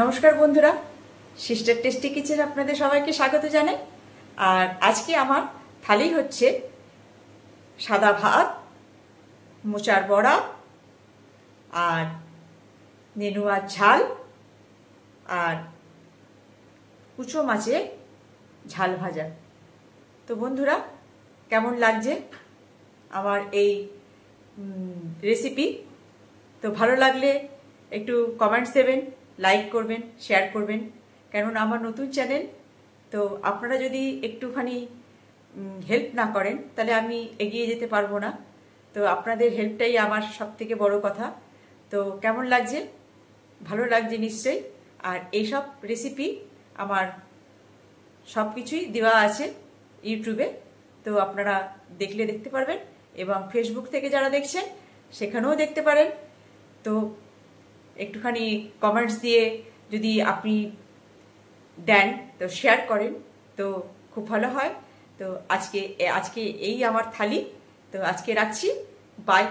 নমস্কার বন্ধুরা, sister tasty kitchen আপনাদের সবাইকে স্বাগত জানাই। আর আজকে আমার থালি হচ্ছে সাদা ভাত, মোচার বড়া আর নেনুয়ার ঝাল আর কুচো মাছের ঝাল ভাজা। তো বন্ধুরা, কেমন লাগছে আমার এই রেসিপি? তো ভালো লাগলে একটু কমেন্টস দেবেন, লাইক করবেন, শেয়ার করবেন, কেননা আমার নতুন চ্যানেল। তো আপনারা যদি একটুখানি হেল্প না করেন তাহলে আমি এগিয়ে যেতে পারবো না। তো আপনাদের হেল্পটাই আমার সবথেকে বড় কথা। তো কেমন লাগছে? ভালো লাগছে নিশ্চয়ই। আর এইসব রেসিপি আমার সব কিছুই দেওয়া আছে ইউটিউবে, তো আপনারা দেখতে পারবেন, এবং ফেসবুক থেকে যারা দেখছেন সেখানেও দেখতে পারেন। তো একটুখানি কমেন্টস দিয়ে যদি আপনি দেন, তো শেয়ার করেন, তো খুব ভালো হয়। তো আজকে এই আমার থালি। তো আজকে রাখছি, বাই।